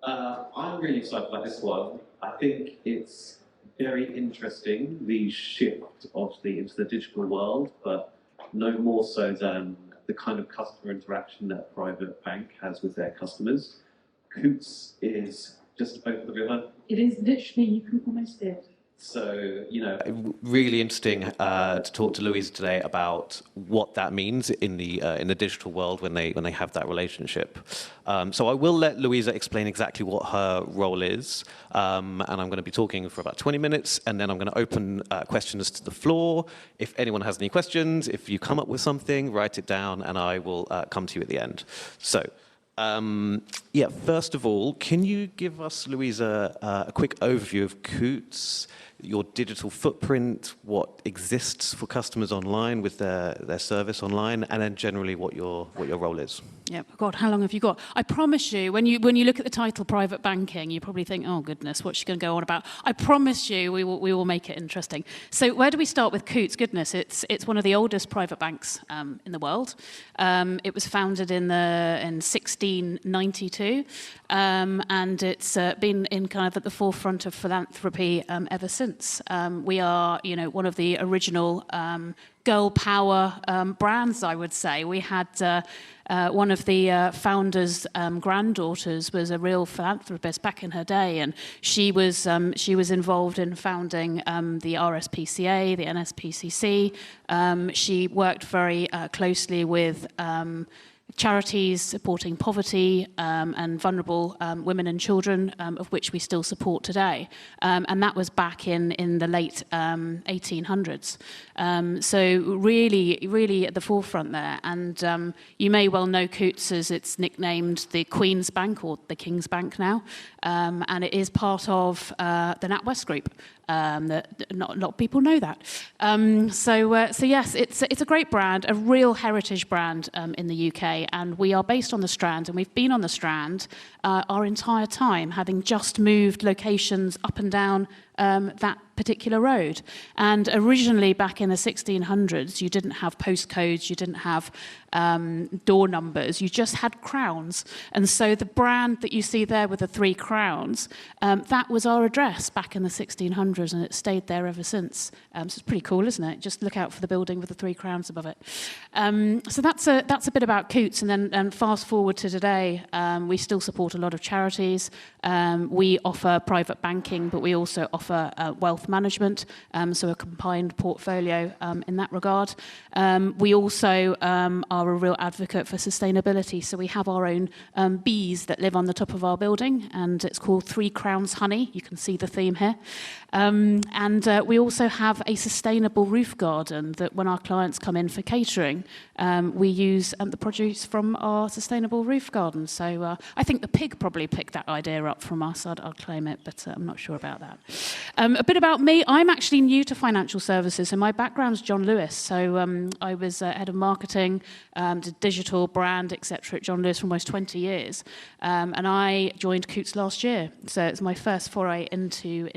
I'm really excited about this one. I think it's very interesting, the shift into the digital world, but no more so than the kind of customer interaction that a private bank has with their customers. Coutts is just over the river. It is literally, you can almost see it. So, you know, Really interesting to talk to Louisa today about what that means in the digital world when they have that relationship. So I will let Louisa explain exactly what her role is, and I'm going to be talking for about 20 minutes, and then I'm going to open questions to the floor. If anyone has any questions, if you come up with something, write it down, and I will come to you at the end. So. Yeah, first of all, can you give us, Louisa, a quick overview of Coutts, your digital footprint, what exists for customers online with their service online, and then generally what your role is? Yeah, God, how long have you got? I promise you, when you look at the title private banking, you probably think, oh goodness, what's she going to go on about? I promise you, we will make it interesting. So where do we start with Coutts? Goodness, it's one of the oldest private banks in the world. It was founded in 1692, and it's been in kind of at the forefront of philanthropy ever since. We are, one of the original girl power brands, I would say. We had one of the founders' granddaughters was a real philanthropist back in her day, and she was involved in founding the RSPCA, the NSPCC. She worked very closely with charities supporting poverty and vulnerable women and children, of which we still support today. And that was back in the late 1800s. So really at the forefront there. And you may well know Coutts as it's nicknamed the Queen's Bank or the King's Bank now. And it is part of the NatWest Group. That not a lot of people know that. So yes, it's a great brand, a real heritage brand in the UK, and we are based on the Strand, and we've been on the Strand our entire time, having just moved locations up and down that particular road. And originally, back in the 1600s, you didn't have postcodes, you didn't have door numbers, you just had crowns. And so the brand that you see there with the 3 crowns, that was our address back in the 1600s, and it stayed there ever since. So it's pretty cool, isn't it? Just look out for the building with the 3 crowns above it. So that's a bit about Coutts. And then fast forward to today, we still support a lot of charities. We offer private banking, but we also offer wealth management, so a combined portfolio in that regard. We also are a real advocate for sustainability, so we have our own bees that live on the top of our building, and it's called 3 Crowns Honey. You can see the theme here. And we also have a sustainable roof garden that when our clients come in for catering, we use the produce from our sustainable roof garden. So I think the pig probably picked that idea up from us. I'd claim it, but I'm not sure about that. A bit about me. I'm actually new to financial services, and my background's John Lewis. So I was head of marketing, did digital, brand, etc. at John Lewis for almost 20 years. And I joined Coutts last year. So it's my first foray into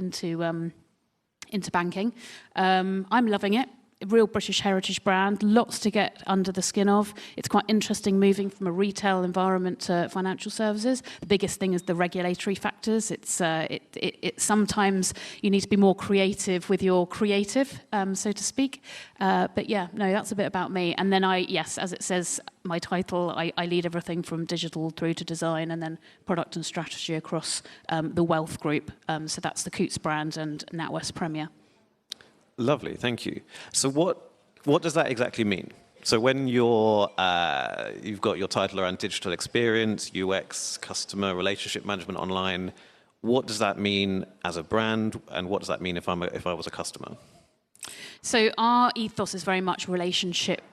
banking. I'm loving it. A real British heritage brand, lots to get under the skin of. It's quite interesting moving from a retail environment to financial services. The biggest thing is the regulatory factors. It's sometimes you need to be more creative with your creative, so to speak. But yeah, no, that's a bit about me. And then yes, as it says, my title, I lead everything from digital through to design and then product and strategy across the Wealth Group. So that's the Coutts brand and NatWest Premier. Lovely, thank you. So what does that exactly mean? So when you've got your title around digital experience, UX, customer relationship management online, what does that mean as a brand, and what does that mean if I was a customer? So our ethos is very much relationship-led,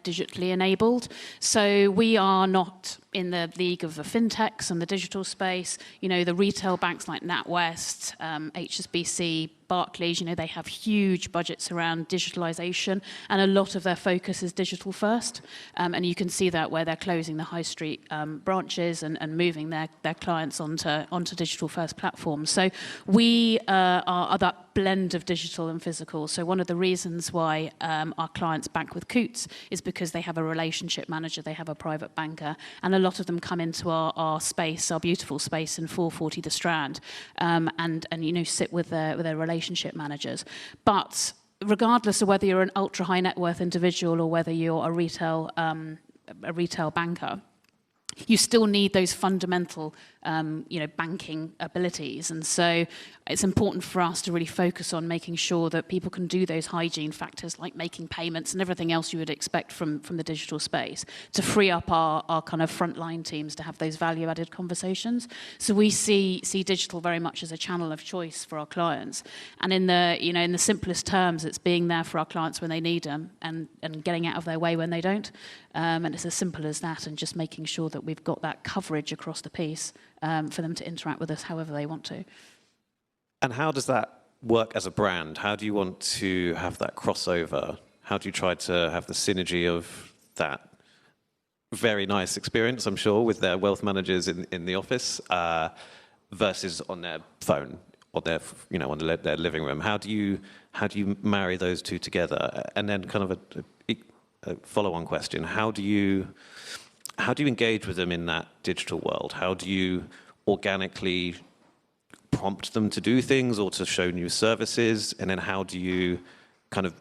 digitally enabled. So we are not in the league of the fintechs and the digital space. The retail banks like NatWest, HSBC, Barclays, they have huge budgets around digitalization, and a lot of their focus is digital first. And you can see that where they're closing the high street branches and moving their clients onto digital first platforms. So we are that blend of digital and physical. So one of the reasons why our clients bank with Coutts is because they have a relationship manager, they have a private banker, and a lot of them come into our space, our beautiful space in 440 The Strand, and sit with their relationship managers. But regardless of whether you're an ultra high net worth individual or whether you're a retail banker, you still need those fundamental, banking abilities. And so it's important for us to really focus on making sure that people can do those hygiene factors like making payments and everything else you would expect from the digital space to free up our kind of frontline teams to have those value-added conversations. So we see digital very much as a channel of choice for our clients. And in the simplest terms, it's being there for our clients when they need them and getting out of their way when they don't. And it's as simple as that, and just making sure that we've got that coverage across the piece for them to interact with us however they want to. And how does that work as a brand? How do you want to have that crossover? How do you try to have the synergy of that very nice experience, I'm sure, with their wealth managers in the office versus on their phone or their living room? How do you marry those two together? And then kind of a follow-on question: how do you engage with them in that digital world? How do you organically prompt them to do things or to show new services? And then how do you kind of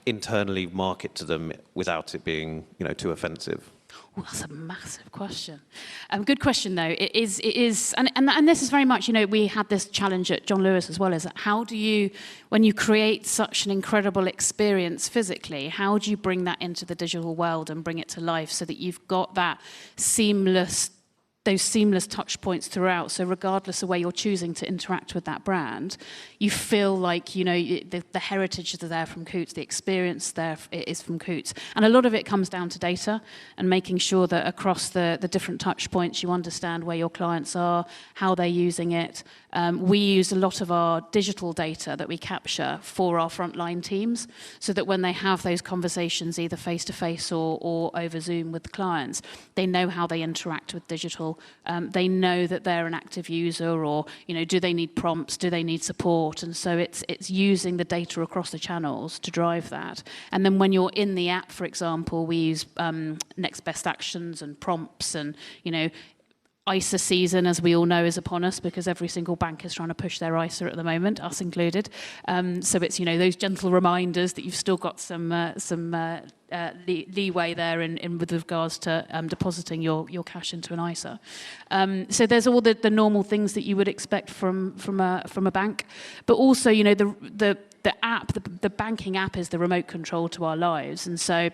internally market to them without it being, too offensive? Oh, that's a massive question. Good question, though. It is, and this is very much, we had this challenge at John Lewis as well, is that how do you, when you create such an incredible experience physically, how do you bring that into the digital world and bring it to life so that you've got that those seamless touch points throughout. So regardless of where you're choosing to interact with that brand, you feel like, the heritage is there from Coutts, the experience there is from Coutts. And a lot of it comes down to data and making sure that across the different touch points, you understand where your clients are, how they're using it. We use a lot of our digital data that we capture for our frontline teams so that when they have those conversations, either face-to-face or over Zoom with the clients, they know how they interact with digital. They know that they're an active user, or do they need prompts, do they need support? And so it's using the data across the channels to drive that. And then when you're in the app, for example, we use next best actions and prompts, and ISA season, as we all know, is upon us because every single bank is trying to push their ISA at the moment, us included. So it's those gentle reminders that you've still got some leeway there in with regards to depositing your cash into an ISA. So there's all the normal things that you would expect from a bank, but also the app, the banking app is the remote control to our lives, and so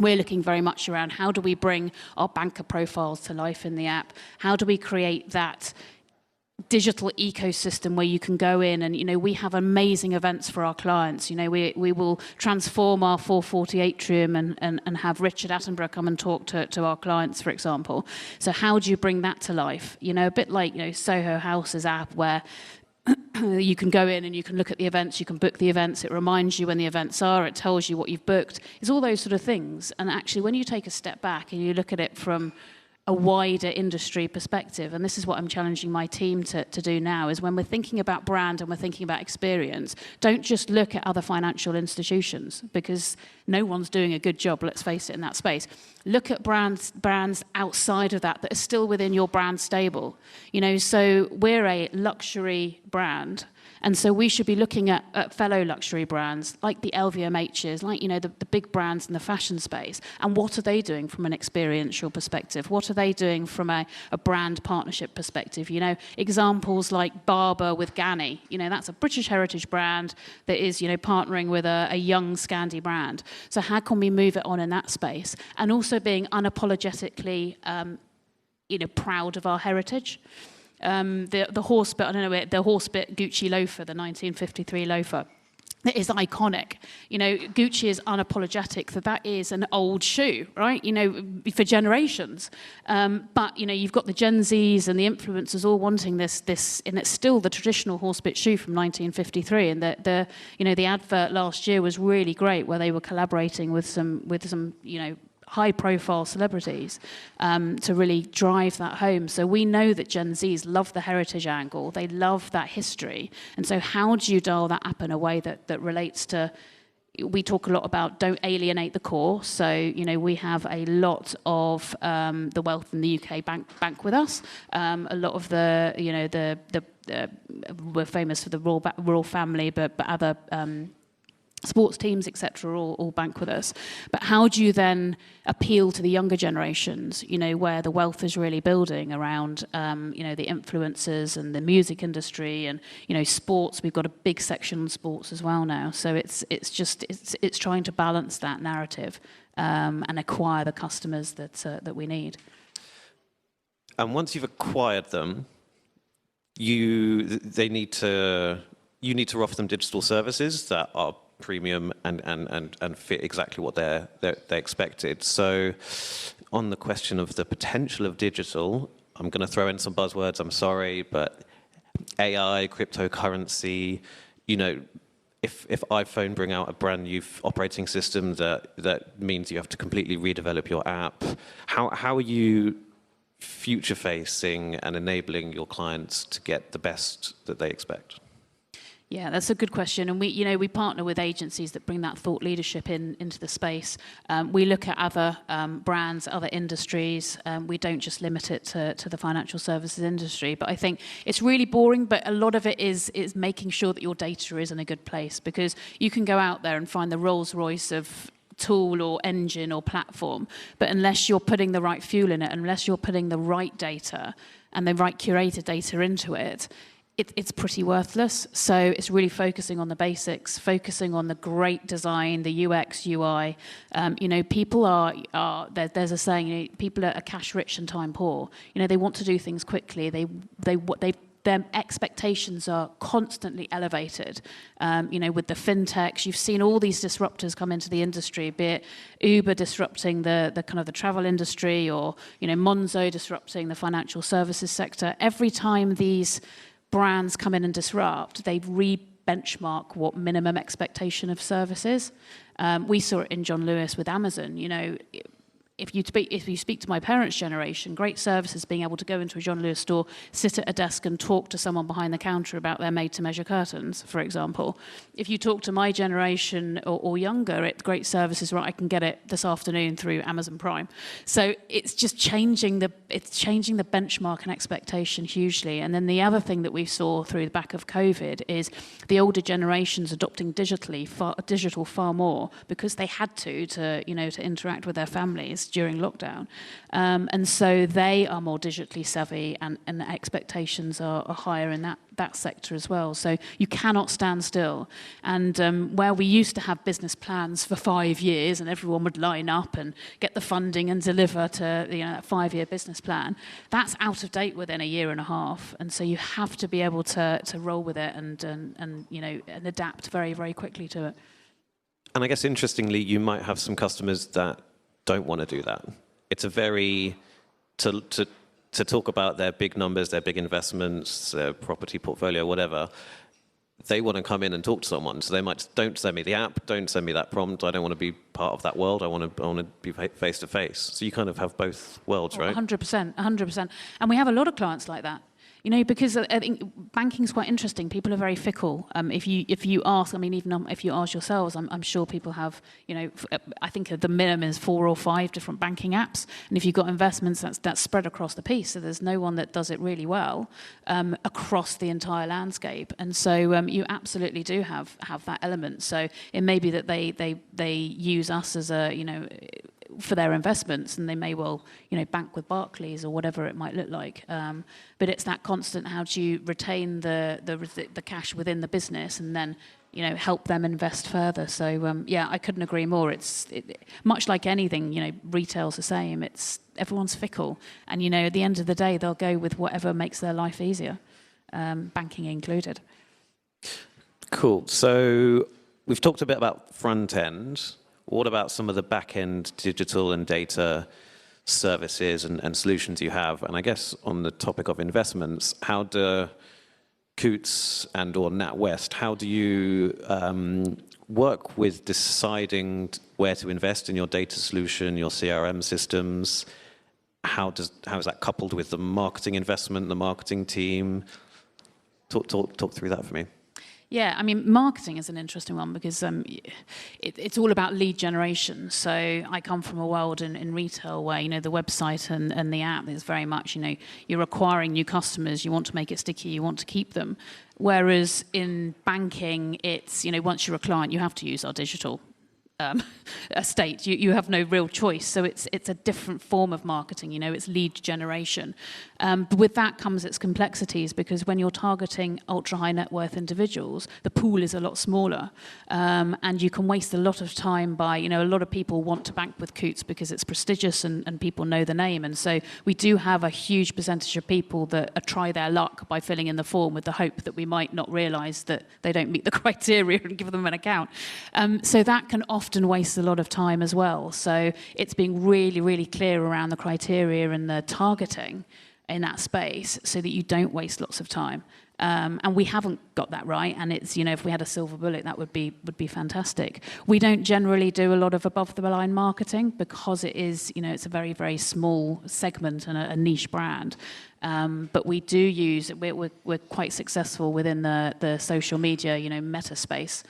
we're looking very much around how do we bring our banker profiles to life in the app? How do we create that digital ecosystem where you can go in and, we have amazing events for our clients. We will transform our 440 atrium and have Richard Attenborough come and talk to our clients, for example. So how do you bring that to life? A bit like, Soho House's app where you can go in and you can look at the events, you can book the events, it reminds you when the events are, it tells you what you've booked. It's all those sort of things. And actually, when you take a step back and you look at it from a wider industry perspective, and this is what I'm challenging my team to do now, is when we're thinking about brand and we're thinking about experience, don't just look at other financial institutions, because no one's doing a good job, let's face it, in that space. Look at brands outside of that are still within your brand stable. So we're a luxury brand, and so we should be looking at fellow luxury brands like the LVMHs, like, the big brands in the fashion space. And what are they doing from an experiential perspective? What are they doing from a brand partnership perspective? Examples like Barber with Ganni. That's a British heritage brand that is, partnering with a young Scandi brand. So how can we move it on in that space? And also being unapologetically, proud of our heritage. The horsebit, I don't know, the horsebit Gucci loafer, the 1953 loafer. It is iconic. Gucci is unapologetic that is an old shoe, right? For generations. But you've got the Gen Zs and the influencers all wanting this, and it's still the traditional horsebit shoe from 1953. And the advert last year was really great, where they were collaborating with some high-profile celebrities to really drive that home. So we know that Gen Zs love the heritage angle. They love that history. And so how do you dial that up in a way that relates to we talk a lot about don't alienate the core. So, you know, we have a lot of the wealth in the UK bank with us. A lot of the, you know, we're famous for the royal family, but other sports teams, etc., all bank with us. But how do you then appeal to the younger generations, you know, where the wealth is really building around, you know, the influencers and the music industry and, you know, sports. We've got a big section on sports as well now. So it's trying to balance that narrative and acquire the customers that we need. And once you've acquired them, you need to offer them digital services that are premium and fit exactly what they expected. So on the question of the potential of digital, I'm going to throw in some buzzwords, I'm sorry, but AI, cryptocurrency, you know, if iPhone bring out a brand new operating system that means you have to completely redevelop your app, how are you future facing and enabling your clients to get the best that they expect? Yeah, that's a good question. And we partner with agencies that bring that thought leadership into the space. We look at other brands, other industries. We don't just limit it to the financial services industry. But I think it's really boring, but a lot of it is making sure that your data is in a good place, because you can go out there and find the Rolls Royce of tool or engine or platform, but unless you're putting the right fuel in it, unless you're putting the right data and the right curated data into it, it's pretty worthless. So it's really focusing on the basics, focusing on the great design, the UX, UI. You know, people there's a saying, you know, people are cash rich and time poor. You know, they want to do things quickly. Their expectations are constantly elevated. You know, with the fintechs, you've seen all these disruptors come into the industry, be it Uber disrupting the kind of the travel industry, or, you know, Monzo disrupting the financial services sector. Every time these brands come in and disrupt, they re-benchmark what minimum expectation of service is. We saw it in John Lewis with Amazon. You know, if you speak to my parents' generation, great services, being able to go into a John Lewis store, sit at a desk and talk to someone behind the counter about their made-to-measure curtains, for example. If you talk to my generation or younger, it's great services, right, I can get it this afternoon through Amazon Prime. So it's just changing the benchmark and expectation hugely. And then the other thing that we saw through the back of COVID is the older generations adopting digital far more, because they had to interact with their families during lockdown. And so they are more digitally savvy, and the expectations are higher in that sector as well. So you cannot stand still. And where we used to have business plans for 5 years and everyone would line up and get the funding and deliver to that 5-year business plan, that's out of date within a year and a half. And so you have to be able to roll with it and adapt very, very quickly to it. And I guess interestingly, you might have some customers that don't want to do that. It's a very to talk about their big numbers, their big investments, their property portfolio, whatever. They want to come in and talk to someone. So they might, don't send me the app, don't send me that prompt. I don't want to be part of that world. I want to be face to face. So you kind of have both worlds, right? 100%. And we have a lot of clients like that. You know, because I think banking is quite interesting. People are very fickle. If you ask, I mean, even if you ask yourselves, I'm sure people have, I think the minimum is 4 or 5 different banking apps. And if you've got investments, that's spread across the piece. So there's no one that does it really well across the entire landscape. And so you absolutely do have that element. So it may be that they use us as for their investments, and they may well, bank with Barclays or whatever it might look like. But it's that constant, how do you retain the cash within the business and then, help them invest further. So, I couldn't agree more. It's much like anything, retail's the same. Everyone's fickle. And, at the end of the day, they'll go with whatever makes their life easier, banking included. Cool. So we've talked a bit about front end. What about some of the back-end digital and data services and solutions you have? And I guess on the topic of investments, how do Coutts and or NatWest, how do you work with deciding where to invest in your data solution, your CRM systems? How is that coupled with the marketing investment, the marketing team? Talk through that for me. Yeah, I mean, marketing is an interesting one because it's all about lead generation. So I come from a world in retail where, the website and the app is very much, you're acquiring new customers, you want to make it sticky, you want to keep them. Whereas in banking, it's, once you're a client, you have to use our digital estate. You have no real choice. So it's a different form of marketing, it's lead generation. But with that comes its complexities, because when you're targeting ultra high net worth individuals, the pool is a lot smaller. And you can waste a lot of time by, a lot of people want to bank with Coutts because it's prestigious and people know the name. And so we do have a huge percentage of people that try their luck by filling in the form with the hope that we might not realise that they don't meet the criteria and give them an account. So that can often waste a lot of time as well. So it's being really, really clear around the criteria and the targeting in that space so that you don't waste lots of time. And we haven't got that right. And it's, if we had a silver bullet, that would be fantastic. We don't generally do a lot of above the line marketing because it is, it's a very, very small segment and a niche brand. But we do use, we're quite successful within the social media, meta space.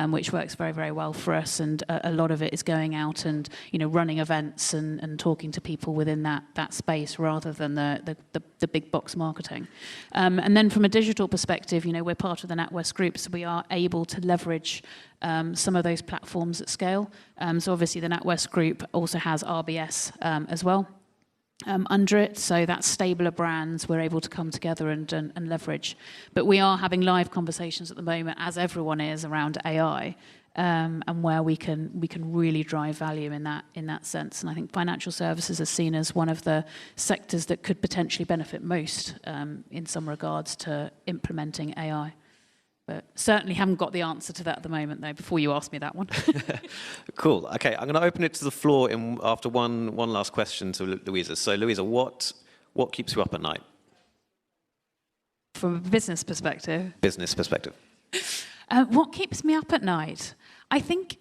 Which works very, very well for us, and a lot of it is going out and running events and talking to people within that space rather than the big box marketing. And then from a digital perspective, we're part of the NatWest Group, so we are able to leverage some of those platforms at scale. So obviously the NatWest Group also has RBS as well. Under it, so that's stable of brands we're able to come together and leverage. But we are having live conversations at the moment, as everyone is, around AI, and where we can really drive value in that sense. And I think financial services are seen as one of the sectors that could potentially benefit most in some regards to implementing AI. But certainly haven't got the answer to that at the moment, though, before you ask me that one. Cool. Okay, I'm going to open it to the floor after one last question to Louisa. So, Louisa, what keeps you up at night? From a business perspective? Business perspective. What keeps me up at night? I think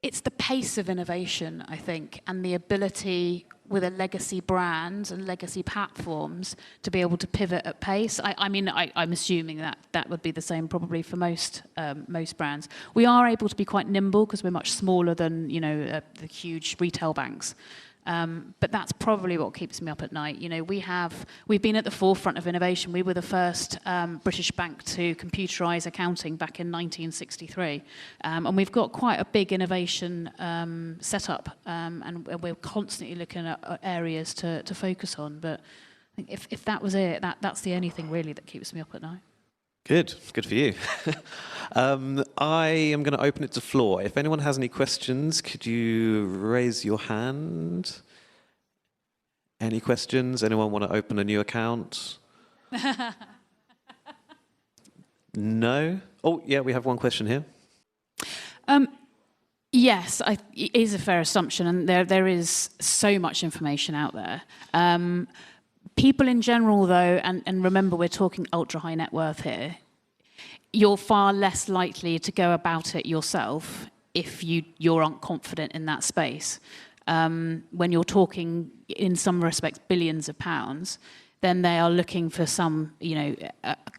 it's the pace of innovation, I think, and the ability with a legacy brand and legacy platforms to be able to pivot at pace. I'm assuming that would be the same probably for most brands. We are able to be quite nimble because we're much smaller than the huge retail banks. But that's probably what keeps me up at night. We've been at the forefront of innovation. We were the first British bank to computerise accounting back in 1963. And we've got quite a big innovation setup, and we're constantly looking at areas to focus on. But I think if that was it, that's the only thing really that keeps me up at night. Good for you. I am going to open it to floor. If anyone has any questions, could you raise your hand? Any questions? Anyone want to open a new account? No? Oh, yeah, we have one question here. Yes, it is a fair assumption, and there is so much information out there. People in general, though, and remember we're talking ultra high net worth here, you're far less likely to go about it yourself if you're unconfident in that space. When you're talking, in some respects, billions of pounds, then they are looking for some,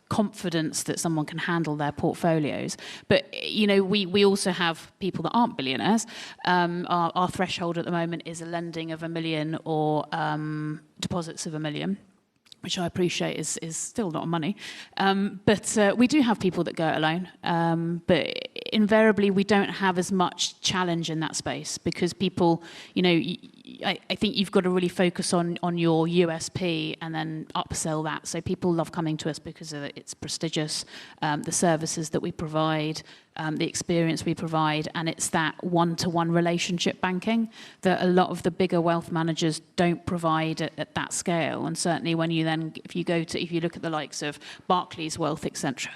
confidence that someone can handle their portfolios. But, we also have people that aren't billionaires. Our threshold at the moment is a lending of $1 million or deposits of $1 million, which I appreciate is still not money. But we do have people that go it alone. But invariably, we don't have as much challenge in that space because people, I think you've got to really focus on your USP and then upsell that. So people love coming to us because of it's prestigious, the services that we provide, the experience we provide, and it's that one-to-one relationship banking that a lot of the bigger wealth managers don't provide at that scale. And certainly when if you look at the likes of Barclays Wealth, etc.,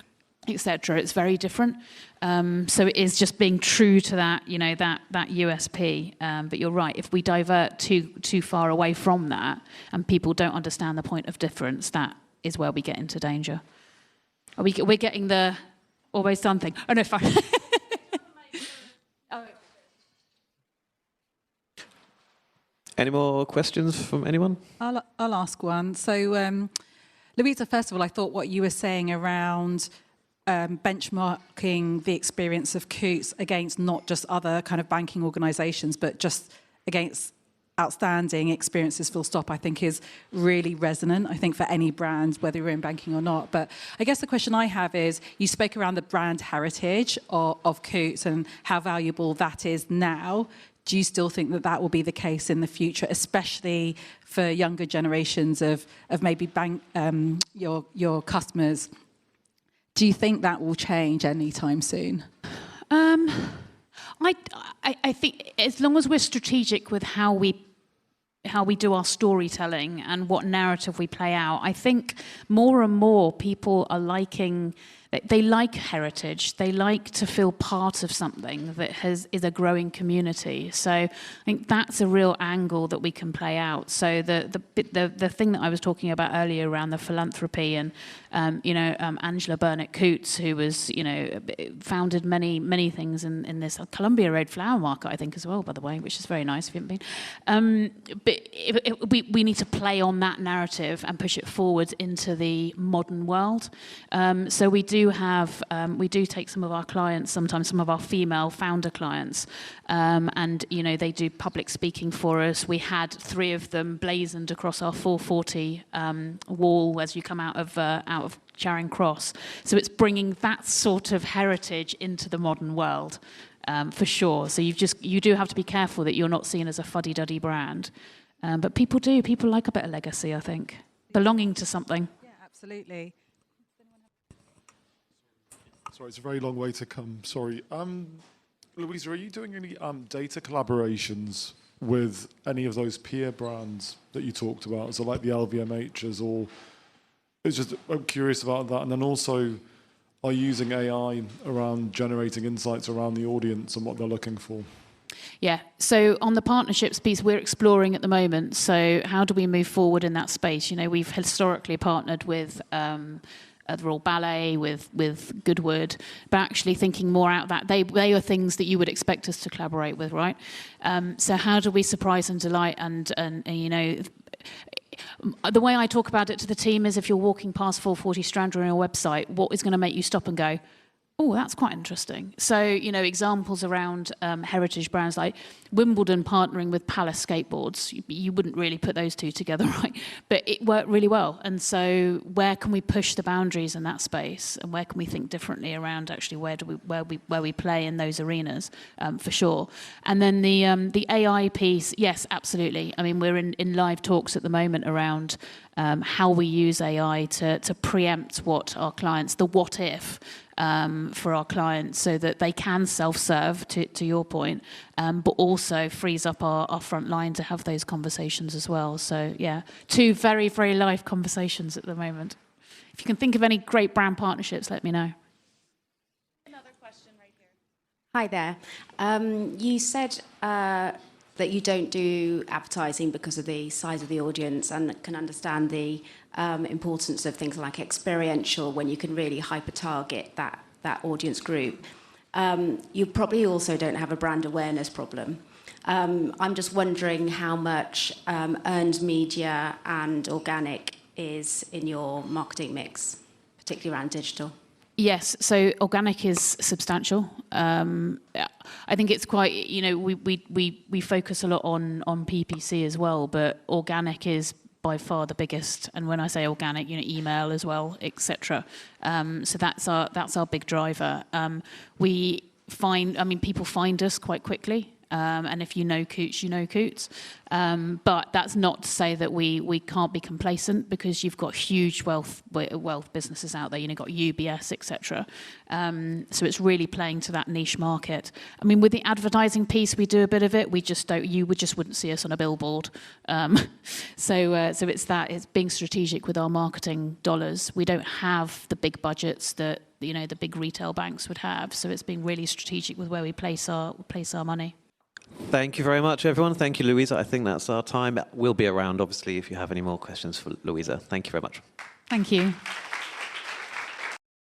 it's very different. So it is just being true to that, that USP. But you're right, if we divert too far away from that and people don't understand the point of difference, that is where we get into danger. We're getting the always done thing. Oh, no, fine. Any more questions from anyone? I'll ask one. So, Louisa, first of all, I thought what you were saying around benchmarking the experience of Coutts against not just other kind of banking organisations, but just against outstanding experiences full stop, I think is really resonant, I think, for any brand, whether you're in banking or not. But I guess the question I have is, you spoke around the brand heritage of Coutts and how valuable that is now. Do you still think that that will be the case in the future, especially for younger generations of maybe your customers? Do you think that will change anytime soon? I think as long as we're strategic with how we do our storytelling and what narrative we play out, I think more and more people are liking. They like heritage. They like to feel part of something that is a growing community. So I think that's a real angle that we can play out. So the thing that I was talking about earlier around the philanthropy and Angela Burnett Coutts, who was founded many things in this Columbia Road Flower Market, I think, as well, by the way, which is very nice if you haven't been. But we need to play on that narrative and push it forward into the modern world. So we do take some of our clients, sometimes some of our female founder clients, and they do public speaking for us. We had 3 of them blazoned across our 440 wall as you come out of Charing Cross. So it's bringing that sort of heritage into the modern world, for sure. So you do have to be careful that you're not seen as a fuddy-duddy brand, but people like a bit of legacy, I think, belonging to something. Yeah, absolutely. Sorry, it's a very long way to come. Sorry. Louisa, are you doing any data collaborations with any of those peer brands that you talked about? So like the LVMHs, or I'm curious about that. And then also, are you using AI around generating insights around the audience and what they're looking for? Yeah, so on the partnerships piece, we're exploring at the moment. So how do we move forward in that space? We've historically partnered with the Royal Ballet, with Goodwood, but actually thinking more out that they are things that you would expect us to collaborate with, right? So how do we surprise and delight and the way I talk about it to the team is, if you're walking past 440 Strand on your website, what is going to make you stop and go, oh, that's quite interesting. So, examples around heritage brands like Wimbledon partnering with Palace Skateboards. You wouldn't really put those two together, right? But it worked really well. And so where can we push the boundaries in that space? And where can we think differently around actually where we play in those arenas, for sure. And then the AI piece, yes, absolutely. I mean, we're in live talks at the moment around how we use AI to preempt what our clients, the what if, for our clients, so that they can self-serve, to your point, but also frees up our front line to have those conversations as well. So yeah, 2 very, very live conversations at the moment. If you can think of any great brand partnerships, let me know. Another question right here. Hi there. You said that you don't do advertising because of the size of the audience, and can understand the importance of things like experiential, when you can really hyper-target that audience group. You probably also don't have a brand awareness problem. I'm just wondering how much earned media and organic is in your marketing mix, particularly around digital. Yes, so organic is substantial. I think it's quite, we focus a lot on PPC as well, but organic is by far the biggest. And when I say organic, email as well, etc. So that's our big driver. People find us quite quickly. And if you know Coutts, you know Coutts. But that's not to say that we can't be complacent, because you've got huge wealth businesses out there. You've got UBS, etc. So it's really playing to that niche market. I mean, with the advertising piece, we do a bit of it. We just don't. You just wouldn't see us on a billboard. So it's being strategic with our marketing dollars. We don't have the big budgets that the big retail banks would have. So it's being really strategic with where we place our money. Thank you very much, everyone. Thank you, Louisa. I think that's our time. We'll be around, obviously, if you have any more questions for Louisa. Thank you very much. Thank you.